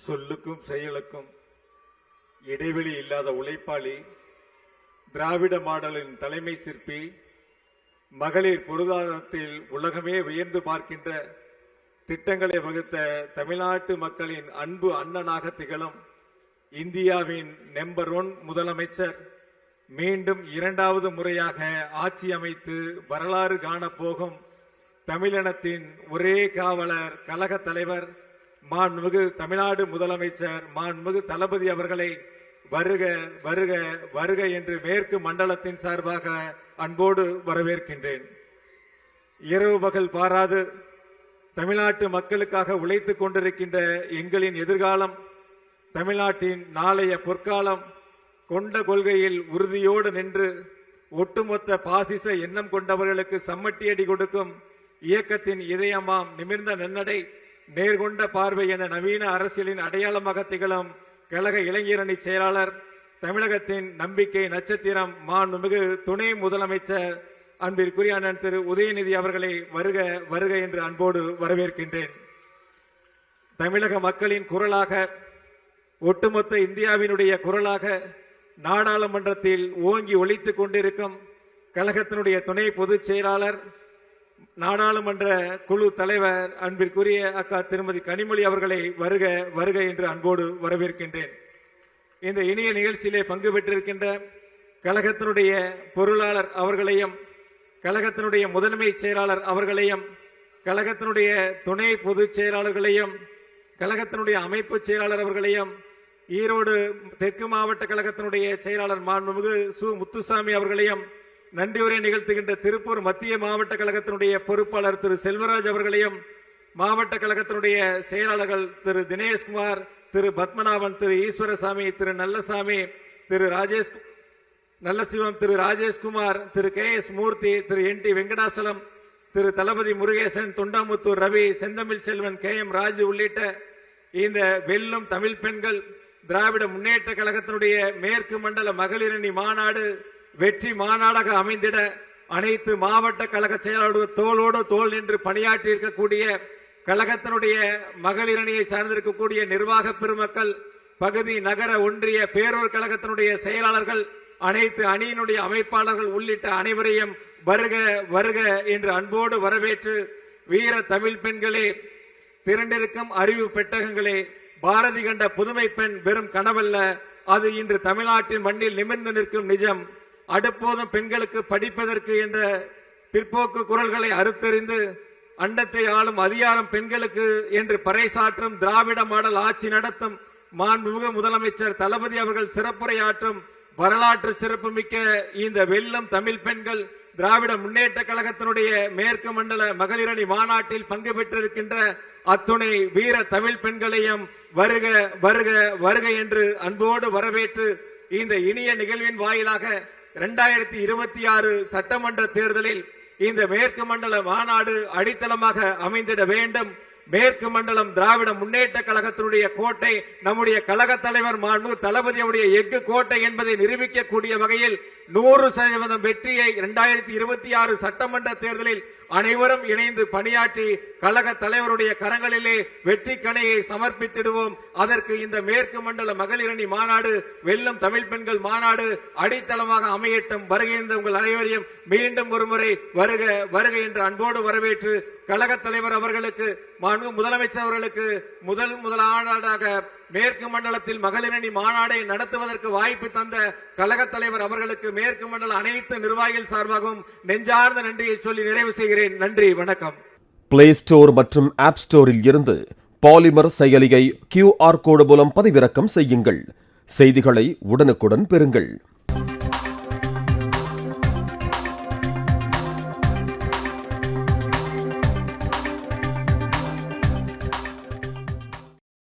சொல்லுக்கும் செயலுக்கும் இடைவெளி இல்லாத உழைப்பாளி, திராவிட மாடலின் தலைமை சிற்பி, மகளிர் பொருளாதாரத்தில் உலகமே வியந்து பார்க்கின்ற திட்டங்களை வகுத்த தமிழ்நாட்டு மக்களின் அன்பு அண்ணனாக திகழும் இந்தியாவின் நம்பர் 1 முதலமைச்சர், மீண்டும் 2வது முறையாக ஆட்சி அமைத்து வரலாறு காணப்போகும் தமிழினத்தின் ஒரே காவலர், கழக தலைவர், மாண்புமிகு தமிழ்நாடு முதலமைச்சர் மாண்புமிகு தளபதி அவர்களை வருக வருக வருக என்று மேற்கு மண்டலத்தின் சார்பாக அன்போடு வரவேற்கின்றேன். இரவு பகல் பாராது தமிழ்நாட்டு மக்களுக்காக உழைத்துக் கொண்டிருக்கின்ற எங்களின் எதிர்காலம், தமிழ்நாட்டின் நாளைய பொற்காலம், கொண்ட கொள்கையில் உறுதியோடு நின்று ஒட்டுமொத்த பாசிச எண்ணம் கொண்டவர்களுக்கு சம்மட்டியடி கொடுக்கும் இயக்கத்தின் இதயமாம் நிமிர்ந்த நன்னடை, நேர்கொண்ட பார்வை என நவீன அரசியலின் அடையாளமாக திகழும் கழக இளைஞரணி செயலாளர், தமிழகத்தின் நம்பிக்கை நட்சத்திரம், மாண்புமிகு துணை முதலமைச்சர் அன்பிற்குரிய அண்ணன் திரு உதயநிதி அவர்களை வருக வருக என்று அன்போடு வரவேற்கின்றேன். தமிழக மக்களின் குரலாக, ஒட்டுமொத்த இந்தியாவினுடைய குரலாக நாடாளுமன்றத்தில் ஓங்கி ஒலித்துக் கொண்டிருக்கும் கழகத்தினுடைய துணை பொதுச் செயலாளர், நாடாளுமன்ற குழு தலைவர் அன்பிற்குரிய அக்கா திருமதி கனிமொழி அவர்களை வருக வருக என்று அன்போடு வரவேற்கின்றேன். இந்த இனிய நிகழ்ச்சியிலே பங்கு பெற்றிருக்கின்ற கழகத்தினுடைய பொருளாளர் அவர்களையும், கழகத்தினுடைய முதன்மை செயலாளர் அவர்களையும், கழகத்தினுடைய துணை பொதுச் செயலாளர்களையும், கழகத்தினுடைய அமைப்பு செயலாளர் அவர்களையும், ஈரோடு தெற்கு மாவட்ட கழகத்தினுடைய செயலாளர் மாண்புமிகு சு முத்துசாமி அவர்களையும், நன்றியுரை நிகழ்த்துகின்ற திருப்பூர் மத்திய மாவட்ட கழகத்தினுடைய பொறுப்பாளர் திரு செல்வராஜ் அவர்களையும், மாவட்ட கழகத்தினுடைய செயலாளர்கள் திரு தினேஷ்குமார், திரு பத்மநாபன், திரு ஈஸ்வரசாமி, திரு நல்லசாமி, திரு நல்லசிவம், திரு ராஜேஷ்குமார், திரு KS மூர்த்தி, திரு NT வெங்கடாசலம், திரு தளபதி முருகேசன், தொண்டாமுத்தூர் ரவி, செந்தமிழ் செல்வன், KM ராஜு உள்ளிட்ட இந்த வெல்லும் தமிழ் பெண்கள் திராவிட முன்னேற்ற கழகத்தினுடைய மேற்கு மண்டல மகளிரணி மாநாடு வெற்றி மாநாடாக அமைந்திட அனைத்து மாவட்ட கழக செயலாளர்கள் தோளோடு தோள் நின்று பணியாற்றி இருக்கக்கூடிய கழகத்தினுடைய மகளிரணியை சார்ந்திருக்கக்கூடிய நிர்வாக பெருமக்கள், பகுதி நகர ஒன்றிய பேரூர் கழகத்தினுடைய செயலாளர்கள், அனைத்து அணியினுடைய அமைப்பாளர்கள் உள்ளிட்ட அனைவரையும் வருக வருக என்று அன்போடு வரவேற்று, வீர தமிழ் பெண்களே, திரண்டிருக்கும் அறிவு பெட்டகங்களே, பாரதி கண்ட புதுமை பெண் வெறும் கனவல்ல, அது இன்று தமிழ்நாட்டின் மண்ணில் நிமிர்ந்து நிற்கும் நிஜம். அடுப்போதும் பெண்களுக்கு படிப்பதற்கு என்ற பிற்போக்கு குரல்களை அறுத்தறிந்து அண்டத்தை ஆளும் அதிகாரம் பெண்களுக்கு என்று பறைசாற்றும் திராவிட மாடல் ஆட்சி நடத்தும் மாண்புமிகு முதலமைச்சர் தளபதி அவர்கள் சிறப்புரையாற்றும் வரலாற்று சிறப்புமிக்க இந்த வெல்லும் தமிழ் பெண்கள் திராவிட முன்னேற்ற கழகத்தினுடைய மேற்கு மண்டல மகளிரணி மாநாட்டில் பங்கு பெற்றிருக்கின்ற அத்துணை வீர தமிழ் பெண்களையும் வருக வருக வருக என்று அன்போடு வரவேற்று, இந்த இனிய நிகழ்வின் வாயிலாக 2026 சட்டமன்ற தேர்தலில் இந்த மேற்கு மண்டல மாநாடு அடித்தளமாக அமைந்திட வேண்டும். மேற்கு மண்டலம் திராவிட முன்னேற்ற கழகத்தினுடைய கோட்டை, நம்முடைய கழக தலைவர் மாண்பு தளபதியுடைய எஃகு கோட்டை என்பதை நிரூபிக்கக்கூடிய வகையில் 100% வெற்றியை 2026 சட்டமன்ற தேர்தலில் அனைவரும் இணைந்து பணியாற்றி கழக தலைவருடைய கரங்களிலே வெற்றி கணையை சமர்ப்பித்திடுவோம். அதற்கு இந்த மேற்கு மண்டல மகளிரணி மாநாடு, வெல்லும் தமிழ் பெண்கள் மாநாடு அடித்தளமாக அமையட்டும். வருகின்ற உங்கள் அனைவரையும் மீண்டும் ஒருமுறை வருக வருக என்று அன்போடு வரவேற்று, கழக தலைவர் அவர்களுக்கு, மாண்பு முதலமைச்சர் அவர்களுக்கு முதலாவதாக மேற்கு மண்டலத்தில் மகளிரணி மாநாடை நடத்துவதற்கு வாய்ப்பு தந்த கழக தலைவர் அவர்களுக்கு மேற்கு மண்டல அனைத்து நிர்வாகிகள் சார்பாகவும் நெஞ்சார்ந்த நன்றியை சொல்லி நிறைவு செய்கிறேன். நன்றி, வணக்கம். பிளே ஸ்டோர் மற்றும் ஆப் ஸ்டோரில் இருந்து பாலிமர் செயலியை QR கோடு மூலம் பதிவிறக்கம் செய்யுங்கள். செய்திகளை உடனுக்குடன் பெறுங்கள்.